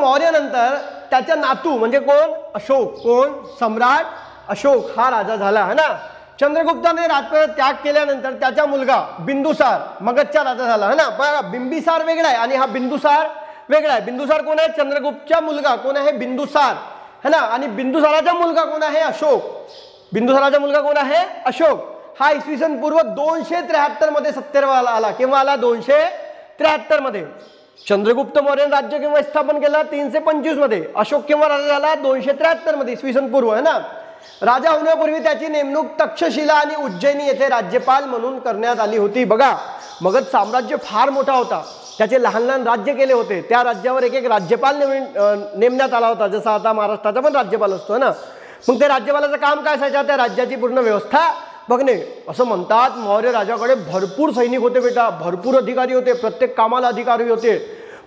मौर्य नंतर त्याचा नातू म्हणजे कोण, अशोक, कोण, सम्राट अशोक हा राजा झाला है ना। चंद्रगुप्ताने राजपाट त्याग केल्यानंतर त्याचा मुलगा बिंदुसार मगधचा राजा झाला है ना। बघा बिंबिसार वेगळा आहे आणि हा बिंदुसार वेगळा आहे। बिंदुसार कोण आहे, चंद्रगुप्तचा मुलगा कोण आहे, बिंदुसार है ना। आणि बिंदुसाराचा मुलगा कोण आहे, अशोक। बिंदुसाराचा मुलगा कोण आहे, अशोक। हा इसवी सन पूर्व 273 मध्ये सत्तेवर आला। केव्हा आला, 273 मध्ये। चंद्रगुप्त मौर्य राज्य केव्हा स्थापन केलं, 325 मध्ये। अशोक केव्हा राजा झाला, 273 मध्ये इसवी सन पूर्व है ना। राजा होण्यापूर्वी त्याची नेमणूक तक्षशिला आणि उज्जैनी येथे राज्यपाल म्हणून करण्यात आली होती। बघा मगध साम्राज्य फार मोठा होता, त्याचे लहान लहान राज्य केले होते, त्या राज्यावर एक एक राज्यपाल नेमण्यात आला होता, जसा आता महाराष्ट्राचा पण राज्यपाल असतो ना। मग त्या राज्यपालाचं काम काय असायचं, त्या राज्याची पूर्ण व्यवस्था बघणे। असं म्हणतात मौर्य राजाकडे भरपूर सैनिक होते बेटा, भरपूर अधिकारी होते, प्रत्येक कामाला अधिकारी होते।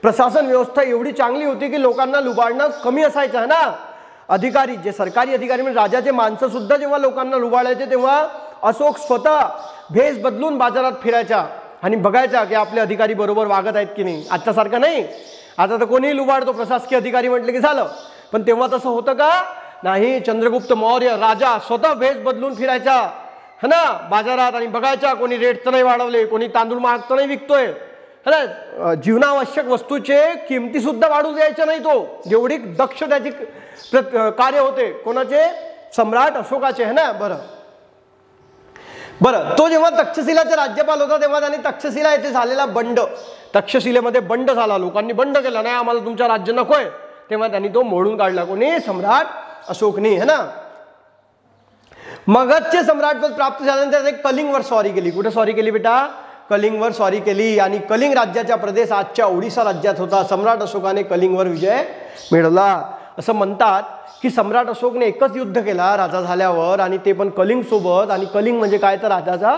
प्रशासन व्यवस्था एवढी चांगली होती की लोकांना लुबाडणं कमी असायचं है ना। अधिकारी जे सरकारी अधिकारी म्हणजे राजाचे माणसं सुद्धा जेव्हा लोकांना लुबाडायचे तेव्हा अशोक स्वतः भेस बदलून बाजारात फिरायचा आणि बघायचा की आपले अधिकारी बरोबर वागत आहेत की नाही। आजच्यासारखं नाही, आता तर कोणीही लुबाडतो, प्रशासकीय अधिकारी म्हटलं की झालं, पण तेव्हा तसं होतं का, नाही। चंद्रगुप्त मौर्य राजा स्वतः भेस बदलून फिरायचा है ना बाजारात आणि बघायचा कोणी रेट तर नाही वाढवले, कोणी तांदूळ महाग तर नाही विकतोय है ना। जीवनावश्यक वस्तूचे किमती सुद्धा वाढू द्यायच्या नाही तो, जेवढी दक्ष त्याची कार्य होते कोणाचे, सम्राट अशोकाचे है ना। बरं तो जेव्हा तक्षशिलाचा राज्यपाल होता तेव्हा त्यांनी तक्षशिला येथे झालेला बंड, तक्षशिलेमध्ये बंड झाला, लोकांनी बंड केला, नाही आम्हाला तुमचं राज्य नकोय, तेव्हा त्यांनी तो मोडून काढला, कोणी, सम्राट अशोकनी है ना। मगधचे सम्राटपद प्राप्त झाल्यानंतर एक कलिंगवर स्वारी केली। कुठे स्वारी केली बेटा, कलिंगवर स्वारी केली आणि कलिंग राज्याचा प्रदेश आजच्या ओडिसा राज्यात होता। सम्राट अशोकाने कलिंगवर विजय मिळवला। असं म्हणतात की सम्राट अशोकने एकच युद्ध केला राजा झाल्यावर आणि ते पण कलिंग सोबत, आणि कलिंग म्हणजे काय तर राजाचा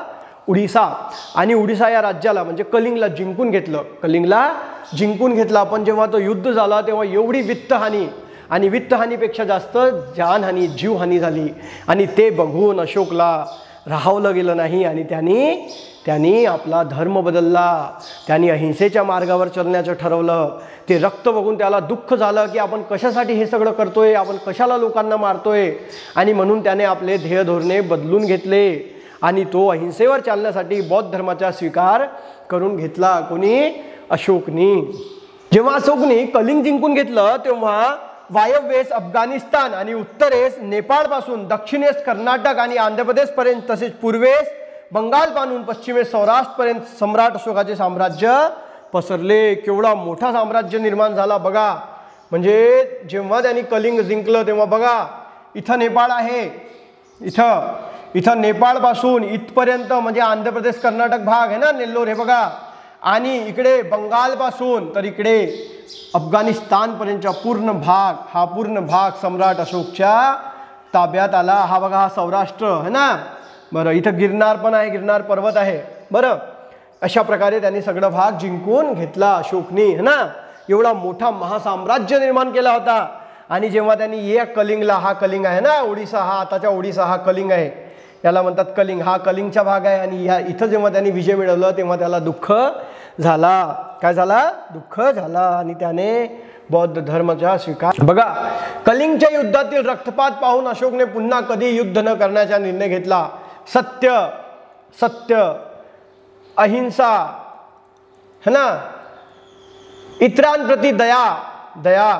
ओडिसा, आणि ओडिसा या राज्याला म्हणजे कलिंगला जिंकून घेतलं, कलिंगला जिंकून घेतला। पण जेव्हा तो युद्ध झाला तेव्हा एवढी वित्तहानी आणि वित्तहानीपेक्षा जास्त जानहानी, जीवहानी झाली आणि ते बघून अशोकला राहावलं गेलं नाही आणि त्यांनी आपला धर्म बदलला, त्यांनी अहिंसेच्या मार्गावर चालण्याचं ठरवलं। ते रक्त बघून त्याला दुःख झालं की आपण कशासाठी हे सगळं करतोय, आपण कशाला लोकांना मारतोय, आणि म्हणून त्याने आपले ध्येय धोरणे बदलून घेतले आणि तो अहिंसेवर चालण्यासाठी बौद्ध धर्माचा स्वीकार करून घेतला। कोणी, अशोकनी। जेव्हा अशोकनी कलिंग जिंकून घेतलं तेव्हा वायव्येस अफगाणिस्तान आणि उत्तरेस नेपाळ पासून दक्षिणेस कर्नाटक आणि आंध्र प्रदेश पर्यंत, तसेच पूर्वेस बंगाल पासून पश्चिमेस सौराष्ट्र पर्यंत सम्राट अशोकाचे साम्राज्य पसरले। केवढा मोठा साम्राज्य निर्माण झाला बघा। म्हणजे जेव्हा त्यांनी कलिंग जिंकलं तेव्हा बघा इथं नेपाळ आहे, इथं नेपाळ पासून इथपर्यंत म्हणजे आंध्र प्रदेश कर्नाटक भाग आहे ना, नेल्लोर हे बघा, आणि इकडे बंगाल पासून तर इकडे अफगाणिस्तान पर्यंतचा पूर्ण भाग, हा पूर्ण भाग सम्राट अशोकच्या ताब्यात आला। हा बघा हा सौराष्ट्र है ना। बरं इथं गिरनार पण आहे, गिरनार पर्वत आहे। बरं अशा प्रकारे त्यांनी सगळं भाग जिंकून घेतला अशोकनी है ना। एवढा मोठा महासाम्राज्य निर्माण केला होता। आणि जेव्हा त्यांनी या कलिंगला, हा कलिंग आहे ना ओडिसा, हा आताचा ओडिसा हा कलिंग आहे, याला म्हणतात कलिंग, हा कलिंगचा भाग आहे। आणि या इथं जेव्हा त्यांनी विजय मिळवला तेव्हा त्याला दुःख झाला, काय झाला, दुःख झाला, आणि त्याने बौद्ध धर्माचा स्वीकार। बघा कलिंगच्या युद्धातील रक्तपात पाहून अशोकने पुन्हा कधी युद्ध न करण्याचा निर्णय घेतला। सत्य, अहिंसा है ना, इतरांप्रती दया,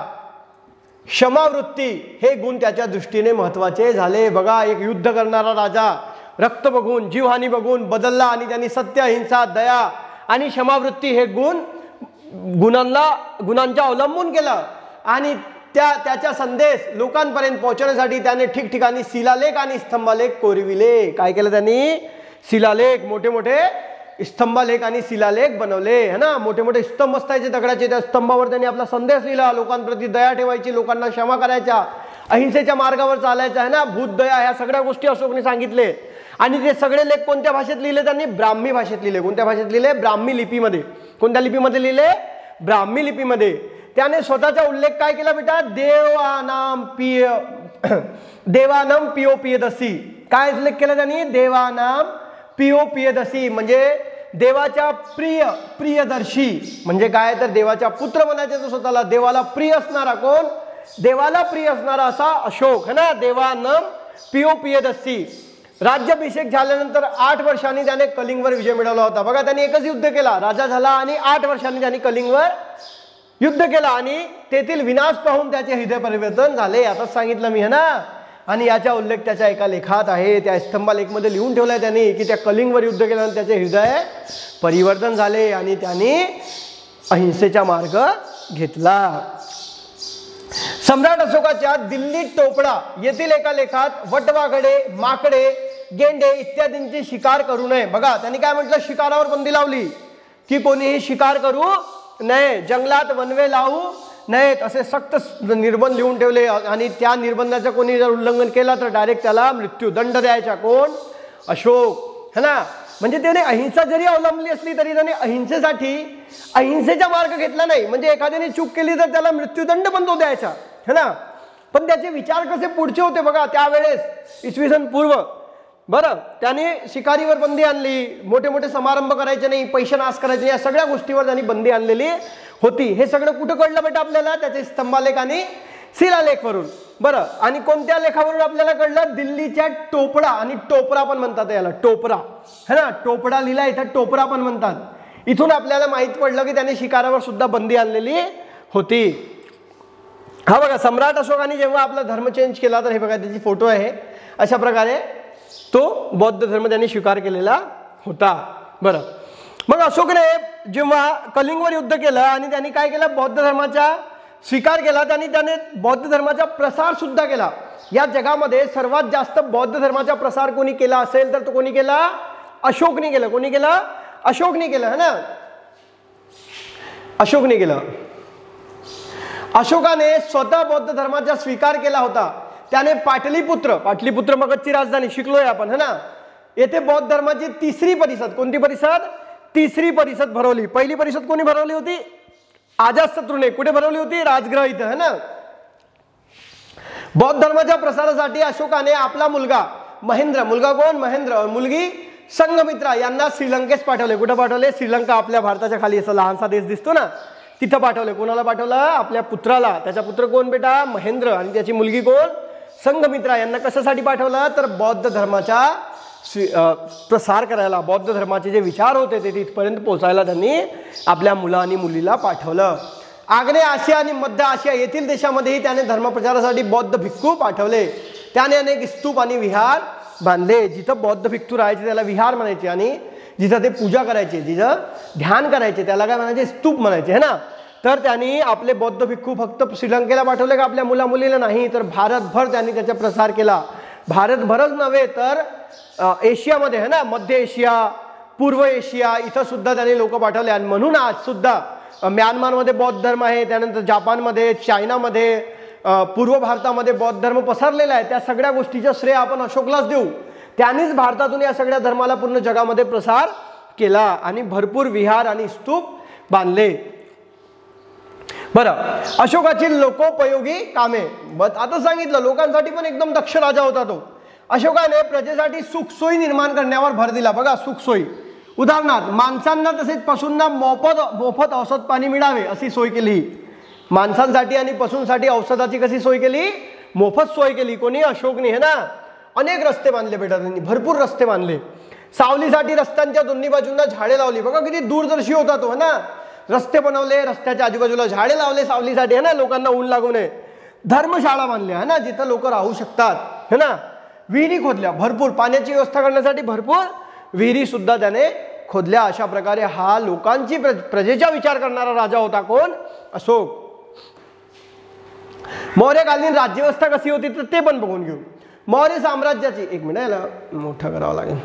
क्षमावृत्ती हे गुण त्याच्या दृष्टीने महत्त्वाचे झाले। बघा एक युद्ध करणारा राजा रक्त बघून, जीवहानी बघून बदलला आणि त्यांनी सत्य, अहिंसा, दया आणि क्षमावृत्ती हे गुणांचा अवलंबून केलं आणि त्याचा संदेश लोकांपर्यंत पोहोचवण्यासाठी त्याने ठिकठिकाणी शिलालेख आणि स्तंभालेख कोरविले। काय केलं त्यांनी, शिलालेख, मोठे मोठे स्तंभालेख आणि शिलालेख बनवले है ना। मोठे मोठे स्तंभ असतायचे दगडाचे, त्या स्तंभावर त्यांनी आपला संदेश लिहिला, लोकांप्रती दया ठेवायची, लोकांना क्षमा करायच्या, अहिंसेच्या मार्गावर चालायचं है ना, भूत दया, ह्या सगळ्या गोष्टी अशोकने सांगितले। आणि ते सगळे लेख कोणत्या भाषेत लिहिले त्यांनी, ब्राह्मी भाषेत लिहिले। कोणत्या भाषेत लिहिले, ब्राह्मी लिपीमध्ये। कोणत्या लिपीमध्ये लिहिले, ब्राह्मी लिपीमध्ये। त्याने स्वतःचा उल्लेख काय केला बेटा, देवानाम पिओ पियदसी, काय उल्लेख केला त्यांनी, देवानाम पिओ पियदसी, म्हणजे देवाच्या प्रियदर्शी म्हणजे काय तर देवाच्या पुत्र म्हणायचे तो स्वतःला, देवाला प्रिय असणारा कोण, देवाला प्रिय असणारा असा अशोक है ना, देवानम प्रियदर्शी. राज्याभिषेक झाल्यानंतर 8 वर्षांनी त्याने कलिंगवर विजय मिळवला होता. बघा त्यांनी एकच युद्ध केला, राजा झाला आणि 8 वर्षांनी त्यांनी कलिंगवर युद्ध केला आणि तेथील विनाश पाहून त्याचे हृदय परिवर्तन झाले. आताच सांगितलं मी है ना. आणि याचा उल्लेख त्याच्या एका लेखात आहे, त्या स्तंभालेखमध्ये लिहून ठेवलाय त्यांनी की त्या कलिंगवर युद्ध केल्यानंतर त्याचे हृदय परिवर्तन झाले आणि त्यांनी अहिंसेचा मार्ग घेतला. सम्राट अशोकाच्या दिल्ली टोपडा येथील एका लेखात वटवाघळे, माकडे, गेंडे इत्यादींची शिकार करू नये. बघा त्यांनी काय म्हटलं, शिकारावर बंदी लावली की कोणीही शिकार करू नये, जंगलात वनवे लावू नाहीत असे सक्त निर्बंध लिहून ठेवले. आणि त्या निर्बंधाचं कोणी जर उल्लंघन केला तर डायरेक्ट त्याला मृत्यूदंड द्यायचा. कोण, अशोक है ना. म्हणजे त्याने अहिंसा जरी अवलंबली असली तरी त्याने अहिंसेसाठी अहिंसेचा मार्ग घेतला नाही. म्हणजे एखाद्याने चूक केली तर त्याला मृत्यूदंड पण तो द्यायचा है ना. पण त्याचे विचार कसे पुढचे होते बघा त्यावेळेस इसवी सन पूर्व. बरं त्याने शिकारीवर बंदी आणली, मोठे मोठे समारंभ करायचे नाही, पैसे नाश करायचे, या सगळ्या गोष्टीवर त्यांनी बंदी आणलेली होती. हे सगळं कुठं कळलं बेटा आपल्याला, त्याचे स्तंभालेख आणि शिलालेखवरून. बरं आणि कोणत्या लेखावरून आपल्याला कळलं, दिल्लीच्या टोपडा आणि टोपरा पण म्हणतात याला, टोपरा है ना. टोपडा लिहिला इथं टोपरा पण म्हणतात. इथून आपल्याला माहित पडलं की त्याने शिकारावर सुद्धा बंदी आणलेली होती. हा बघा सम्राट अशोकाने जेव्हा आपला धर्म चेंज केला तर हे बघा त्याची फोटो आहे. अशा प्रकारे तो बौद्ध धर्म त्यांनी स्वीकार केलेला होता. बरं मग अशोकने जेव्हा कलिंगवर युद्ध केलं आणि त्यांनी काय केलं, बौद्ध धर्माचा स्वीकार केला. त्याने बौद्ध धर्माचा प्रसार सुद्धा केला. या जगामध्ये सर्वात जास्त बौद्ध धर्माचा प्रसार कोणी केला असेल तर तो कोणी केला, अशोकने केलं. कोणी केलं, अशोकने केलं है ना. अशोकने केलं. अशोकाने स्वतः बौद्ध धर्माचा स्वीकार केला होता. त्याने पाटलीपुत्र मगधची राजधानी शिकलोय आपण है ना. येथे बौद्ध धर्माची तिसरी परिषद, कोणती परिषद, तिसरी परिषद भरवली. पहिली परिषद कोणी भरवली होती, अजातशत्रूने. कुठे भरवली होती, राजगृह इथं है ना. बौद्ध धर्माच्या प्रसारासाठी अशोकाने आपला मुलगा महेंद्र, मुलगा कोण, महेंद्र, मुलगी संघमित्रा यांना श्रीलंकेस पाठवले. कुठं पाठवले, श्रीलंका आपल्या भारताच्या खाली असा लहानसा देश दिसतो ना, तिथं पाठवले. कोणाला पाठवलं, आपल्या पुत्राला. त्याचा पुत्र कोण बेटा, महेंद्र, आणि त्याची मुलगी कोण, संघमित्रा. यांना कशासाठी पाठवलं तर बौद्ध धर्माचा प्रसार करायला, बौद्ध धर्माचे जे विचार होते ते तिथपर्यंत पोहोचायला त्यांनी आपल्या मुला आणि मुलीला पाठवलं. आग्नेय आशिया आणि मध्य आशिया येथील देशामध्येही त्याने धर्मप्रचारासाठी बौद्ध भिक्खू पाठवले. त्याने अनेक स्तूप आणि विहार बांधले. जिथं बौद्ध भिक्खू राहायचे त्याला विहार म्हणायचे आणि जिथं ते पूजा करायचे, जिथं ध्यान करायचे त्याला काय म्हणायचे, स्तूप म्हणायचे है ना. तर त्यांनी आपले बौद्ध भिक्खू फक्त श्रीलंकेला पाठवले का, आपल्या मुला मुलीला नाही, तर भारतभर त्यांनी त्याचा प्रसार केला. भारतभरच नव्हे तर एशियामध्ये है ना, मध्य एशिया, पूर्व एशिया इथं सुद्धा त्यांनी लोक पाठवले. आणि म्हणून आज सुद्धा म्यानमारमध्ये बौद्ध धर्म आहे, त्यानंतर जापानमध्ये, चायनामध्ये, पूर्व भारतामध्ये बौद्ध धर्म पसरलेला आहे. त्या सगळ्या गोष्टीचं श्रेय आपण अशोकलाच देऊ. त्यांनीच भारतातून या सगळ्या धर्माला पूर्ण जगामध्ये प्रसार केला आणि भरपूर विहार आणि स्तूप बांधले. बरं अशोकाची लोकोपयोगी कामे, आता सांगितलं लोकांसाठी पण एकदम दक्ष राजा होता तो. अशोकाने प्रजेसाठी सुखसोयी निर्माण करण्यावर भर दिला. बघा सुखसोयी, उदाहरणार्थ माणसांना तसेच पशूंना मोफत औषध पाणी मिळावे अशी सोय केली. माणसांसाठी आणि पशूंसाठी औषधाची कशी सोय केली, मोफत सोय केली. कोणी, अशोकने है ना. अनेक रस्ते बांधले बेटा त्यांनी, भरपूर रस्ते बांधले. सावलीसाठी रस्त्यांच्या दोन्ही बाजूंना झाडे लावली. बघा किती दूरदर्शी होता तो है ना. रस्ते बनवले, रस्त्याच्या आजूबाजूला झाडे लावले सावलीसाठी है ना, लोकांना ऊन लागू नये. धर्मशाळा बांधल्या है ना, जिथं लोक राहू शकतात है ना. विहिरी खोदल्या, भरपूर पाण्याची व्यवस्था करण्यासाठी भरपूर विहिरी सुद्धा त्याने खोदल्या. अशा प्रकारे हा लोकांची प्रजेचा विचार करणारा राजा होता. कोण, अशोक. मौर्यकालीन राज्यव्यवस्था कशी होती तर ते पण बघून घेऊ. मौर्य साम्राज्याची, एक मिनिट याला मोठं करावं लागेल.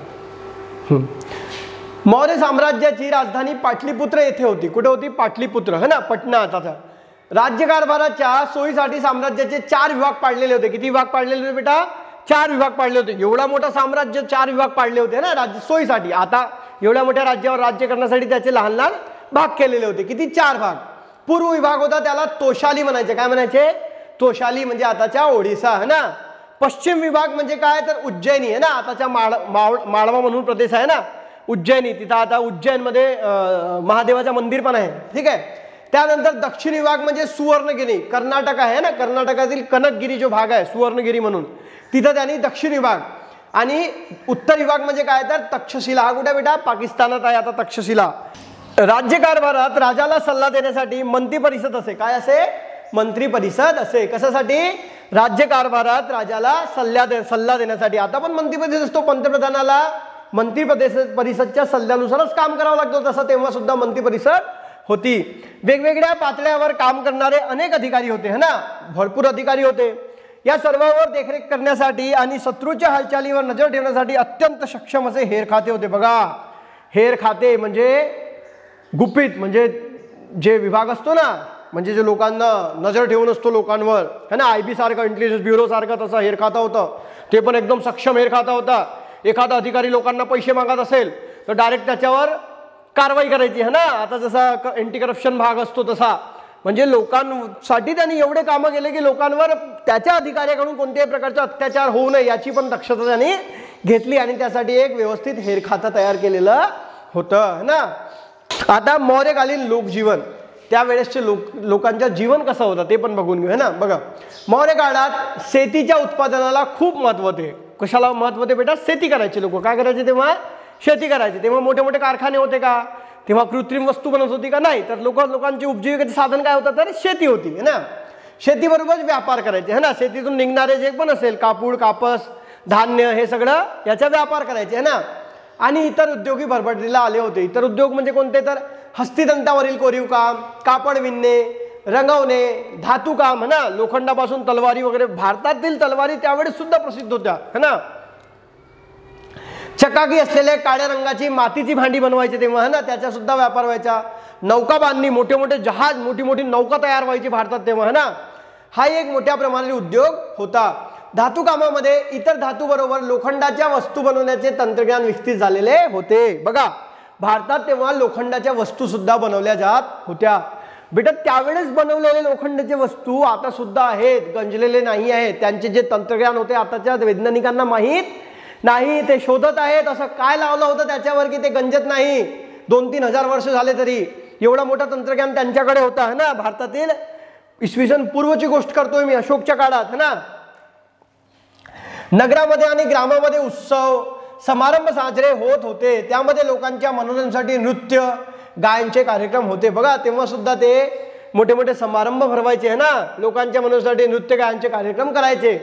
मौर्य साम्राज्याची राजधानी पाटलीपुत्र येथे होती. कुठे होती, पाटलीपुत्र है ना, पटना आताचा. राज्यकारभाराच्या सोयीसाठी साम्राज्याचे 4 विभाग पाडलेले होते. किती विभाग पाडलेले होते बेटा, 4 विभाग पाडले होते. एवढा मोठा साम्राज्य 4 विभाग पाडले होते ना राज्य सोयीसाठी. आता एवढ्या मोठ्या राज्यावर राज्य करण्यासाठी त्याचे लहान लहान भाग केलेले होते. किती, 4 भाग. पूर्व विभाग होता त्याला तोशाली म्हणायचे. काय म्हणायचे, तोशाली म्हणजे आताच्या ओडिसा है ना. पश्चिम विभाग म्हणजे काय तर उज्जैनी है ना, आताच्या माळवा म्हणून प्रदेश आहे ना. उज्जैनी, तिथं आता उज्जैनमध्ये महादेवाचं मंदिर पण आहे, ठीक आहे. त्यानंतर दक्षिण विभाग म्हणजे सुवर्णगिरी, कर्नाटक आहे ना, कर्नाटकातील कनकगिरी जो भाग आहे सुवर्णगिरी म्हणून, तिथं त्यांनी दक्षिण विभाग. आणि उत्तर विभाग म्हणजे काय तर तक्षशिला. हा कुठे बेटा? पाकिस्तानात आहे आता तक्षशिला. राज्यकारभारात राजाला सल्ला देण्यासाठी मंत्री परिषद असे. काय असे? मंत्री परिषद असे. कशासाठी? राज्यकारभारात राजाला सल्ला देण्यासाठी. आता पण मंत्री परिषद असतो, पंतप्रधानाला मंत्री परिषदच्या सल्ल्यानुसारच काम करावं लागतं, तसं तेव्हा सुद्धा मंत्री परिषद होती. वेगवेगळ्या पातळ्यावर काम करणारे अनेक अधिकारी होते, है ना, भरपूर अधिकारी होते. या सर्वांवर देखरेख करण्यासाठी आणि शत्रूच्या हालचालीवर नजर ठेवण्यासाठी अत्यंत सक्षम असे हेर खाते होते. बघा, हेर खाते म्हणजे गुपित, म्हणजे जे विभाग असतो ना, म्हणजे जे लोकांना नजर ठेवून असतो लोकांवर, है ना, IB सारखं, इंटेलिजन्स ब्युरो सारखं तसं हेर खाता होतं. ते पण एकदम सक्षम हेर खाता होता. एखादा अधिकारी लोकांना पैसे मागत असेल तर डायरेक्ट त्याच्यावर कारवाई करायची, है ना. आता जसा अँटी करप्शन भाग असतो तसा, म्हणजे लोकांसाठी त्यांनी एवढे कामं केले की लोकांवर त्याच्या अधिकाऱ्याकडून कोणत्याही प्रकारचा अत्याचार होऊ नये याची पण दक्षता त्यांनी घेतली आणि त्यासाठी एक व्यवस्थित हेर खातं तयार केलेलं होतं, है ना. आता मौर्यकालीन लोकजीवन, त्यावेळेसचे लोकांचं जीवन कसं होतं ते पण बघून घेऊ, है ना. बघा, मौर्य काळात शेतीच्या उत्पादनाला खूप महत्त्व होते. कशाला महत्त्व होते बेटा? शेती करायचे लोक. काय करायचे तेव्हा? शेती करायचे. तेव्हा मोठे मोठे कारखाने होते का? तेव्हा कृत्रिम वस्तू बनत होती का? नाही. तर लोकांची उपजीविकेचे साधन काय होतं? तर शेती होती, है ना. शेतीबरोबर व्यापार करायचे, है ना. शेतीतून निघणारे जे पण असेल कापूड, कापस, धान्य, हे सगळं याचा व्यापार करायचे, है ना. आणि इतर उद्योगी भरभराटीला आले होते. इतर उद्योग म्हणजे कोणते? तर हस्तितंतावरील कोरीव काम, कापड विणणे, रंगवणे, धातू काम, है ना. लोखंडापासून तलवारी वगैरे, भारतातील तलवारी त्यावेळेस सुद्धा प्रसिद्ध होत्या, है ना. चकाकी असलेल्या काळ्या रंगाची मातीची भांडी बनवायची तेव्हा, है ना, त्याचा सुद्धा व्यापार व्हायचा. नौका बांधणी, मोठे मोठे जहाज, मोठी मोठी नौका तयार व्हायची भारतात तेव्हा, है ना. हा एक मोठ्या प्रमाणात उद्योग होता. धातू कामामध्ये इतर धातू बरोबर लोखंडाच्या वस्तू बनवण्याचे तंत्रज्ञान विकसित झालेले होते. बघा, भारतात तेव्हा लोखंडाच्या वस्तू सुद्धा बनवल्या जात होत्या. बेटा, त्यावेळेस बनवलेले लोखंडाचे वस्तू आता सुद्धा आहेत, गंजलेले नाही आहेत. त्यांचे जे तंत्रज्ञान होते आताच्या वैज्ञानिकांना माहीत नाही, ते शोधत आहेत. असं काय लावलं होतं त्याच्यावर की ते गंजत नाही? 2-3 हजार वर्ष झाले तरी एवढा मोठा तंत्रज्ञान त्यांच्याकडे होता, है ना. भारतातील इसवी सन पूर्वची गोष्ट करतोय मी, अशोकच्या काळात, है ना. नगरामध्ये आणि ग्रामामध्ये उत्सव समारंभ साजरे होत होते. त्यामध्ये लोकांच्या मनोरंजनासाठी नृत्य, गायनचे कार्यक्रम होते. बघा, तेव्हा सुद्धा ते मोठे मोठे समारंभ भरवायचे, है ना. लोकांच्या मनोरंजनासाठी नृत्य, गायनचे कार्यक्रम करायचे.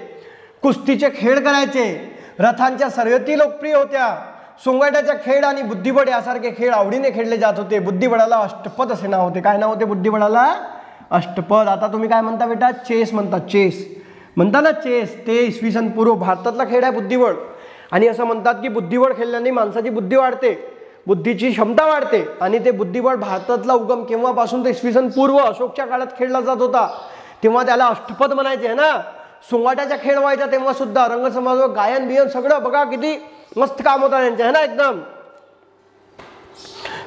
कुस्तीचे खेळ करायचे. रथांच्या शर्यती लोकप्रिय होत्या. सोंगाट्याचा खेळ आणि बुद्धिबळ यासारखे खेळ आवडीने खेळले जात होते. बुद्धिबळाला अष्टपद असे नाव होते. काय नाव होते बुद्धिबळाला? अष्टपद. आता तुम्ही काय म्हणता बेटा? चेस म्हणता. चेस म्हणता ना, चेस. ते इसवी सन पूर्व भारतातला खेळ आहे बुद्धिबळ. आणि असं म्हणतात की बुद्धिबळ खेळल्याने माणसाची बुद्धी वाढते, बुद्धीची क्षमता वाढते. आणि ते बुद्धिबळ भारतातला उगम केव्हापासून? तर इसवी सन पूर्व अशोकच्या काळात खेळला जात होता. तेव्हा त्याला अष्टपद म्हणायचे, है ना. सोंगाट्याचा खेळ व्हायचा तेव्हा सुद्धा. रंगसमाज, गायन बियन सगळं. बघा किती मस्त काम होतं त्यांचं, है ना, एकदम.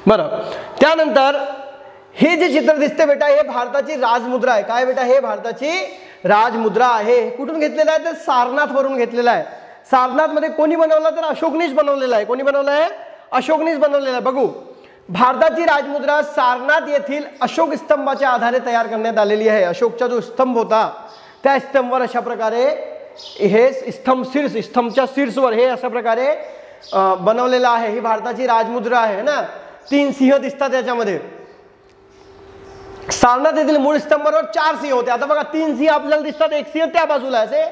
बरं, त्यानंतर हे जे चित्र दिसते बेटा, हे भारताची राजमुद्रा आहे. काय बेटा? हे भारताची राजमुद्रा आहे. कुठून घेतलेला आहे? तर सारनाथ वरून घेतलेला आहे. सारनाथ मध्ये कोणी बनवला? तर अशोकनीच बनवलेला आहे. कोणी बनवलं आहे? अशोकनीच बनवलेला आहे. बघू, भारताची राजमुद्रा सारनाथ येथील अशोक स्तंभाच्या आधारे तयार करण्यात आलेली आहे. अशोकचा जो स्तंभ होता त्या स्तंभावर अशा प्रकारे हे स्तंभच्या शीर्षवर हे अशा प्रकारे बनवलेलं आहे. ही भारताची राजमुद्रा आहे ना. 3 सिंह दिसतात याच्यामध्ये. सारनाथ येथील मूळ स्तंभावर 4 सिंह होते. आता बघा, 3 सिंह आपल्याला दिसतात, 1 सिंह त्या बाजूला, असे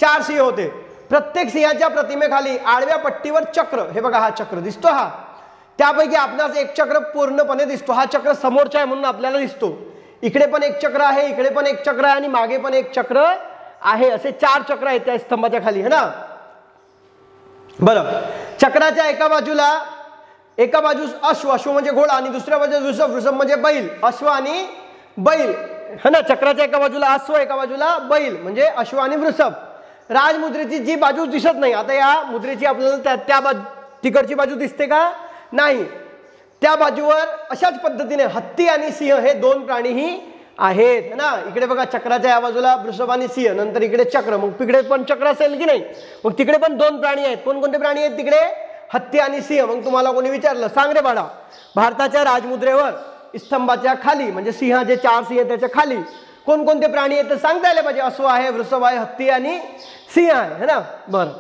4 सिंह होते. प्रत्येक सिंहाच्या प्रतिमेखाली आडव्या पट्टीवर चक्र, हे बघा हा चक्र दिसतो, हा त्यापैकी आपल्याला एक चक्र पूर्णपणे दिसतो. हा चक्र समोरचा आहे म्हणून आपल्याला दिसतो. इकडे पण एक चक्र आहे, इकडे पण एक चक्र आहे आणि मागे पण एक चक्र आहे. असे 4 चक्र आहेत त्या स्तंभाच्या खाली, है ना. बरं, चक्राच्या एका बाजूस अश्व म्हणजे घोडा आणि दुसऱ्या बाजूला वृषभ म्हणजे बैल. अश्व आणि बैल, है ना. चक्राच्या एका बाजूला अश्व, एका बाजूला बैल म्हणजे अश्व आणि वृषभ. राजमुद्रेची जी बाजू दिसत नाही, आता या मुद्रेची आपल्याला त्या तिकडची बाजू दिसते का? नाही. त्या बाजूवर अशाच पद्धतीने हत्ती आणि सिंह हे 2 प्राणीही आहेत ना. इकडे बघा, चक्राच्या या बाजूला वृषभ आणि सिंह, नंतर इकडे चक्र, मग तिकडे पण चक्र असेल की नाही? मग तिकडे पण 2 प्राणी आहेत. कोणकोणते प्राणी आहेत तिकडे? हत्ती आणि सिंह. मग तुम्हाला कोणी विचारलं सांग रे बाळा, भारताच्या राजमुद्रेवर स्तंभाच्या खाली म्हणजे सिंह जे 4 सिंह त्याच्या खाली कोणकोणते प्राणी आहेत ते सांगता आले पाहिजे. अश्व आहे, वृषभ आहे, हत्ती आणि सिंह आहे, है ना. बरं,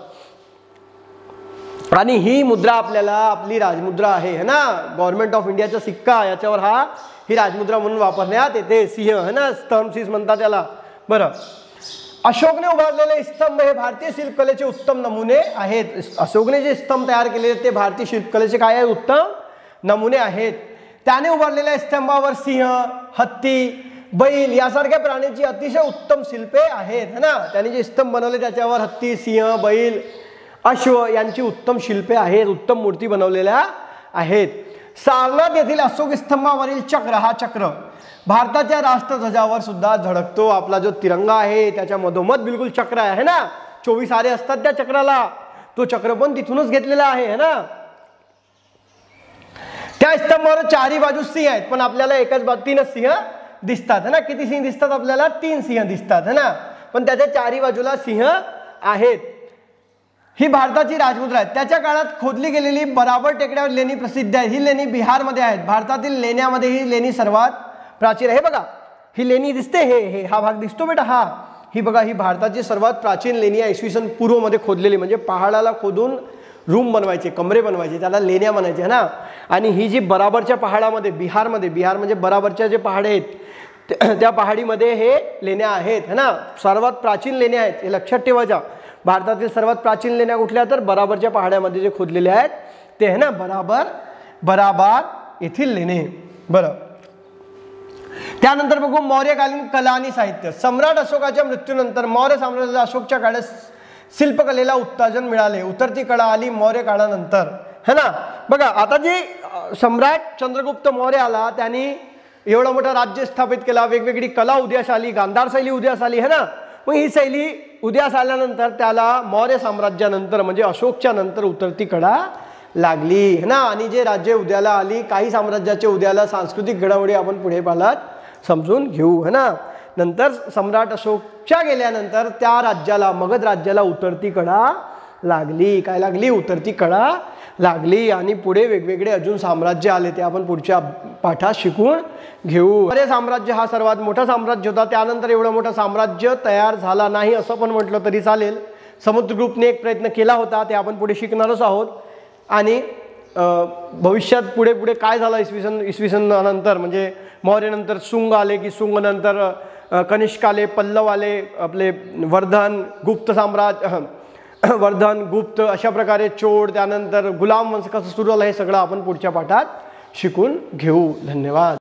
आणि ही मुद्रा आपल्याला आपली राजमुद्रा आहे, है ना. गव्हर्नमेंट ऑफ इंडियाचा सिक्का याच्यावर ही राजमुद्रा म्हणून वापरण्यात येते. सिंह, है ना, स्तंभ म्हणतात त्याला. बरं, अशोकने उभारलेले स्तंभ हे भारतीय शिल्पकलेचे उत्तम नमुने आहेत. अशोकने जे स्तंभ तयार केले ते भारतीय शिल्पकलेचे काय आहे, उत्तम नमुने आहेत. त्याने उभारलेल्या स्तंभावर सिंह, हत्ती, बैल यासारख्या प्राण्यांची अतिशय उत्तम शिल्पे आहेत, है ना. त्याने जे स्तंभ बनवले त्याच्यावर हत्ती, सिंह, बैल, अश्व यांची उत्तम शिल्पे आहेत, उत्तम मूर्ती बनवलेल्या आहेत. सारनाथ येथील अशोक स्तंभावरील चक्र, हा चक्र भारताच्या राष्ट्रध्वजावर सुद्धा झळकतो. आपला जो तिरंगा आहे त्याच्या मधोमध बिलकुल चक्र आहे, है ना. 24 आरे असतात त्या चक्राला, तो चक्र पण तिथूनच घेतलेला आहे, है ना. त्या स्तंभावर चारही बाजू सिंह आहेत, पण आपल्याला एकाच तीनच सिंह दिसतात, है ना. किती सिंह दिसतात आपल्याला, 3 सिंह दिसतात, है ना. पण त्याच्या चारही बाजूला सिंह आहेत. ही भारताची राजमुद्रा आहे. त्याच्या काळात खोदली गेलेली बराबर टेकड्यावर लेणी प्रसिद्ध आहे. ही लेणी बिहारमध्ये आहेत. भारतातील लेण्यांमध्ये ही लेणी सर्वात प्राचीन आहे. बघा ही लेणी दिसते, हे हा भाग दिसतो बेटा, ही बघा, ही भारताची सर्वात प्राचीन लेणी आहे. इसवी सन पूर्व मध्ये खोदलेली, म्हणजे पहाडाला खोदून रूम बनवायचे, कमरे बनवायचे, त्याला लेण्या म्हणायचे, है ना. आणि ही जी बराबरच्या पहाडामध्ये, बिहार म्हणजे बराबरच्या जे पहाड आहेत त्या पहाडीमध्ये हे लेण्या आहेत, है ना. सर्वात प्राचीन लेण्या आहेत, हे लक्षात ठेवायच्या. भारतातील सर्वात प्राचीन लेण्या कुठल्या, तर बराबरच्या पहाड्यामध्ये जे खोदलेले आहेत ते, है ना. बराबर येथील लेणे. बरं, त्यानंतर बघू मौर्यकालीन कला आणि साहित्य. सम्राट अशोकाच्या मृत्यूनंतर मौर्य साम्राज्याच्या अशोकच्या काळात शिल्पकलेला उत्तेजन मिळाले. उतरती कळा आली मौर्य काळानंतर, है ना. बघा आता जे सम्राट चंद्रगुप्त मौर्य आला त्यांनी एवढं मोठं राज्य स्थापित केला, वेगवेगळी कला उदयास आली, गांधार शैली उदयास आली, है ना. मग ही शैली उदयास आल्यानंतर त्याला मौर्य साम्राज्यानंतर म्हणजे अशोकच्या नंतर उतरती कळा लागली, है ना. आणि जे राज्य उदयाला आली, काही साम्राज्याचे उदयाला सांस्कृतिक घडामोडी आपण पुढे पाहलात समजून घेऊ, है ना. नंतर सम्राट अशोकच्या गेल्यानंतर त्या राज्याला, मगध राज्याला उतरती कळा लागली. काय लागली, उतरती कळा लागली. आणि पुढे वेगवेगळे अजून साम्राज्य आले, ते आपण पुढच्या पाठात शिकून घेऊ. मौर्य साम्राज्य हा सर्वात मोठा साम्राज्य होता. त्यानंतर एवढं मोठं साम्राज्य तयार झाला नाही असं पण म्हटलं तरी चालेल. समुद्रगुप्तने एक प्रयत्न केला होता, ते आपण पुढे शिकणारच आहोत. आणि भविष्यात पुढे पुढे काय झालं इसवी सन नंतर, म्हणजे मौर्य नंतर सुंग आले, की सुंग नंतर कनिष्क आले, पल्लव आले, आपले वर्धन, गुप्त साम्राज्य, वर्धन, गुप्त, अशा प्रकारे चोळ, त्यानंतर गुलाम वंश कसं सुरू झालं हे सगळं आपण पुढच्या पाठात शिकून घेऊ. धन्यवाद.